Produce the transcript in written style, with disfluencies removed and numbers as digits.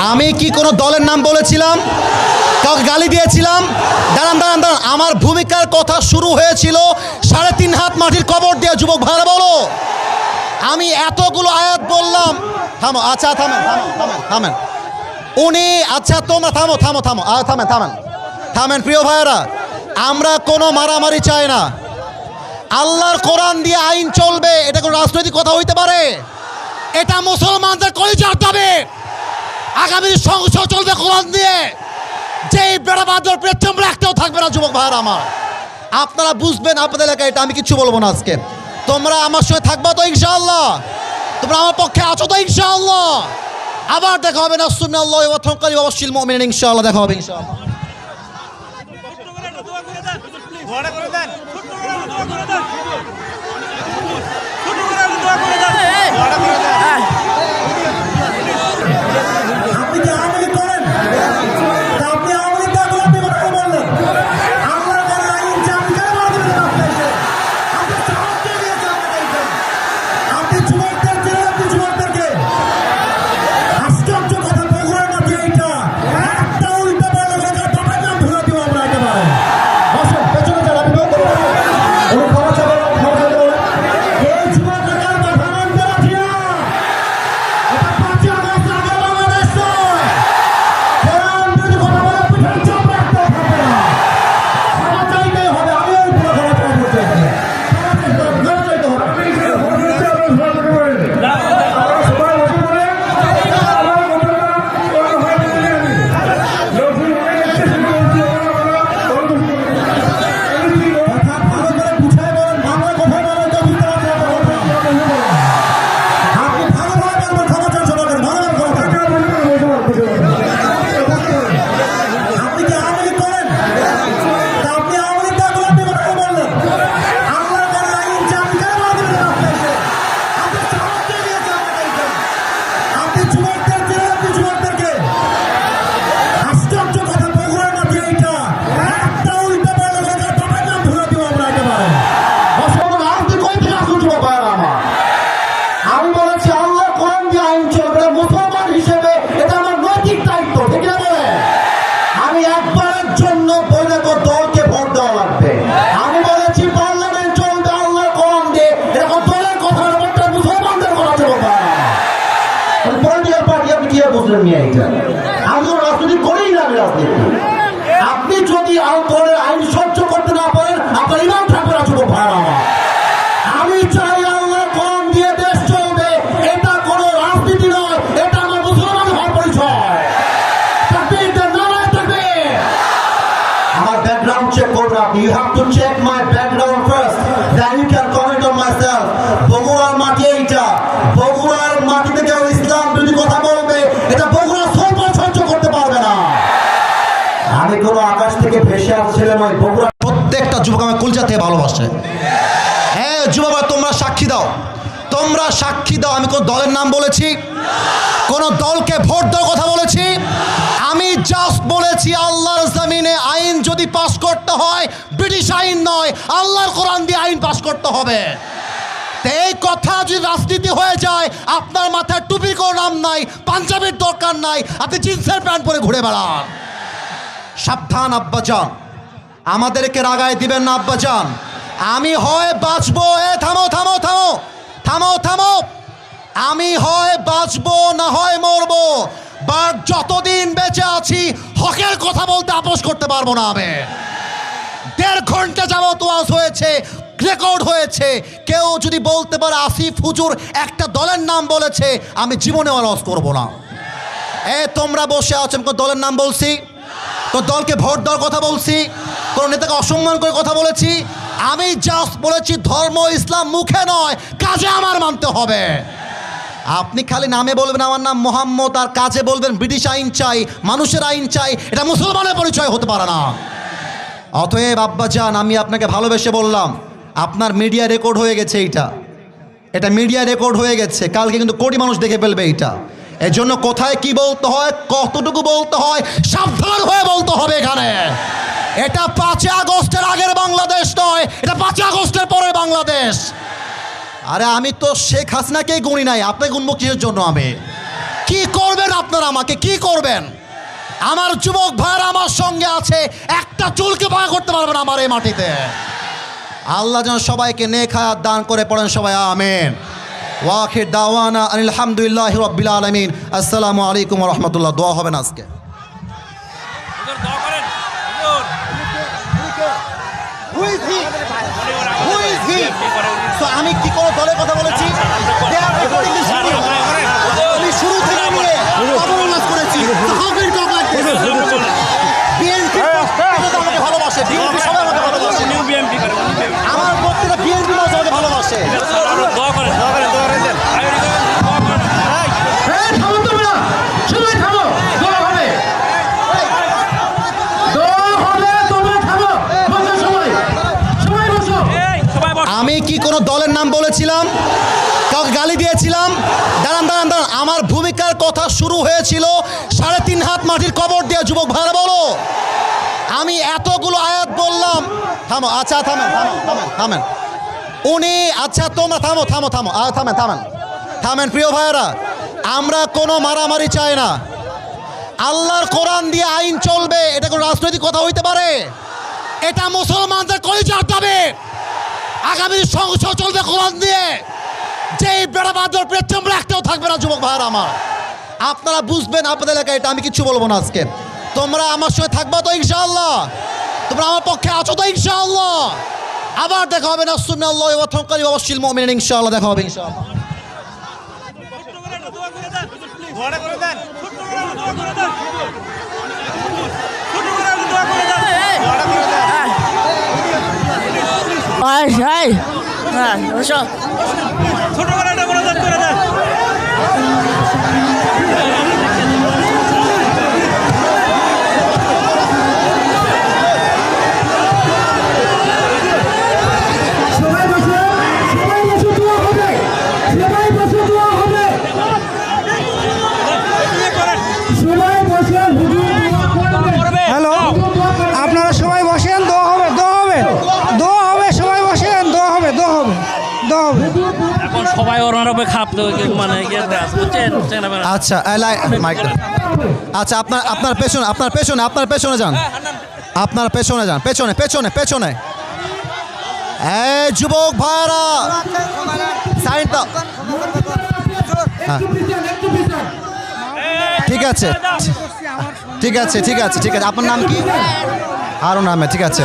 আমি কি কোনো দলের নাম বলেছিলাম? কাউকে গালি দিয়েছিলাম? দাঁড়ান দাঁড়ান দাঁড়ান, আমার ভূমিকার কথা শুরু হয়েছিল 3.5 হাত মাটির কবর দিয়ে। যুবক ভাইরা বলো, আমি এতগুলো আয়াত বললাম। থামো, আচ্ছা থামেন থামেন থামেন থামেন উনি, আচ্ছা তোমরা থামো থামো থামো থামেন থামেন থামেন। প্রিয় ভাইয়েরা, আমরা কোনো মারামারি চাই না। আল্লাহর কোরআন দিয়ে আইন চলবে, এটা কোনো রাজনৈতিক কথা হইতে পারে? এটা মুসলমানদের কলিজার দাবি। আগামী সংসদ চলবে কোরআন দিয়ে। যেই বেড়াবাদর পেছনে একটাও থাকবে না। যুবক ভাইয়েরা আমার, আপনারা বুঝবেন আপনাদের এলাকায়, এটা আমি কিছু বলবো না আজকে। তোমরা আমার সঙ্গে থাকবা তো ইনশাআল্লাহ? তোমরা আমার পক্ষে আছো তো ইনশাআল্লাহ? আবার দেখা হবে নাসরুল্লাহ ওয়া ফাতহুন ওয়াবাশশিরিল মুমিনিন। ইনশাআল্লাহ দেখা হবে ইনশাআল্লাহ। আপনি যদি আইন সহ্য করতে না পারেন, আপনার ইমান থাকবে না। যুবক ভাইরা, আমি চাই আল্লাহ কোরআন দিয়ে দেশ চলবে। এটা কোনো রাজনীতি নয়, এটা আমার মুসলমান হওয়ার পরিচয়। আমার ব্যাকগ্রাউন্ড চেক করবেন আপনি। You have to check my background first, then you can comment on myself. বগুড়ার মাটি এইটা, বগুড়ার মাটিতে কেউ ইসলাম বিরোধী কথা বলবে, এটা বগুড়া সহ্য করতে পারবে না। আমি কোনো আকাশ থেকে ভেসে আসছিলাম নয়। বগুড়া প্রত্যেকটা যুবক আমার কলিজা থেকে ভালোবাসে। হ্যাঁ যুবক, তোমরা সাক্ষী দাও, তোমরা সাক্ষী দাও। আমি কোন দলের নাম বলেছি? কোন দলকে ভোট দেওয়ার কথা বলেছি? আমি জাস্ট বলেছি আল্লাহর জমিনে আইন যদি পাস করতে হয়, ব্রিটিশ আইন নয়, আল্লাহর কোরআন দিয়ে আইন পাস করতে হবে। এই কথা যদি রাজনীতি হয়ে যায়, আপনার মাথায় টুপি কোনো নাম নাই, পাঞ্জাবির দরকার নাই, আপনি জিন্সের প্যান্ট পরে ঘুরে বেড়ান। সাবধান আব্বাজান, আমাদেরকে রাগায় দিবেন না আব্বাজান। আমি হয় বাঁচবো, থামো থামো থামো থামো থামো, আমি হয় বাঁচবো না হয় মরবো। বাট যতদিন বেঁচে আছি হকের কথা বলতে আপোষ করতে পারবো না। আমি 1.5 ঘন্টা যাবত ওয়াজ হয়েছে, রেকর্ড হয়েছে। কেউ যদি বলতে পারে আসিফ হুজুর একটা দলের নাম বলেছে, আমি জীবনে ওয়াজ করবো না। তোমরা বসে আছো, আমি কোন দলের নাম বলছি? কোন দলকে ভোট দেওয়ার কথা বলছি? কোন নেতাকে অসম্মান করে কথা বলেছি? আমি জাস্ট বলেছি ধর্ম ইসলাম মুখে নয়, কাজে আমার মানতে হবে। আপনি খালি নামে বলবেন আমার নাম মোহাম্মদ, আর কাজে বলবেন ব্রিটিশ আইন চাই, মানুষের আইন চাই, এটা মুসলমানের পরিচয় হতে পারে না। অতএব আব্বাজান, আমি আপনাকে ভালোবেসে বললাম, আপনার মিডিয়া রেকর্ড হয়ে গেছে। এটা মিডিয়া রেকর্ড হয়ে গেছে, কালকে কিন্তু কোটি মানুষ দেখে ফেলবে এটা। এর জন্য কোথায় কি বলতে হয়, কতটুকু বলতে হয়, সাবধান হয়ে বলতে হবে এখানে। এটা 5 আগস্টের আগের বাংলাদেশ নয়, এটা 5 আগস্টের পরের বাংলাদেশ। আরে আমি তো শেখ হাসিনাকেই গুনি নাই, আপনাকে গুনবো কিসের জন্য? আমি কি করবেন আপনারা, আমাকে কি করবেন? আমার যুবক ভাইরা আমার সঙ্গে আছে, একটা চুলকে বাঁকা করতে পারবে না আমার এই মাটিতে। আল্লাহ যেন সবাইকে নেক হায়াত দান করে, পড়েন সবাই আমিন। ওয়াখির দাওয়ানা আলহামদুলিল্লাহি রাব্বিল আলামিন। আসসালামু আলাইকুম ওয়া রাহমাতুল্লাহ। দোয়া হবে না আজকে? আমি কি কোনো দলের কথা বলেছি? আমি শুরু থেকে নিয়ে অবমাননা করেছি। বিএনপি আমাকে ভালোবাসে, বিএনপি সবাই আমাকে ভালোবাসে, আমার বক্তব্য বিএনপি আমাকে ভালোবাসে। আমি কি কোনো দলের নাম বলেছিলাম? কাউকে গালি দিয়েছিলাম? দাঁড়ান দাঁড়ান দাঁড়ান, আমার ভূমিকার কথা শুরু হয়েছিল 3.5 হাত মাটির কবর দিয়ে। যুবক ভাইরা বলো, আমি এতগুলো আয়াত বললাম। থামো, আচ্ছা থামেন থামেন থামেন থামেন উনি, আচ্ছা তোমরা থামো থামো থামো থামেন থামেন থামেন। প্রিয় ভাইয়েরা, আমরা কোনো মারামারি চাই না। আল্লাহর কোরআন দিয়ে আইন চলবে, এটা কোনো রাজনৈতিক কথা হইতে পারে? এটা মুসলমানদের কলিজার দাবি। আগামী সংসদ চলবে কোরআন দিয়ে। যেই বেড়াবাদর পেছনে একটাও থাকবে না। যুবক ভাইয়েরা আমার, আপনারা বুঝবেন আপনাদের এলাকায় এটা। আমি কিচ্ছু বলবো না আজকে। তোমরা আমার সঙ্গে থাকবা তো ইনশাআল্লাহ? তোমরা আমার পক্ষে আছো তো ইনশাআল্লাহ? আবার দেখা হবে না সুন্নাল্লাহি ওয়া তাওয়াক্কালি ওয়া বাশশিরিল মুমিনিন। ইনশাআল্লাহ দেখা হবে ইনশাআল্লাহ। ছোট করে একটা করে দেন। হ্যালো, আপনারা সবাই বসেন, দোয়া হবে, দোয়া হবে, দোয়া হবে, সবাই বসেন, দোয়া হবে, দোয়া হবে, দোয়া হবে। এখন সবাই ওর উপরে খাপ মানে বুঝছেন? আচ্ছা মাইক। আচ্ছা আপনার পেছনে যান, আপনার পেছনে যান, পেছনে পেছনে পেছনে। এই যুবক ভাইরা সাইড দাও। হ্যাঁ, ঠিক আছে ঠিক আছে ঠিক আছে ঠিক আছে। আপনার নাম কি? আরও নামে, ঠিক আছে।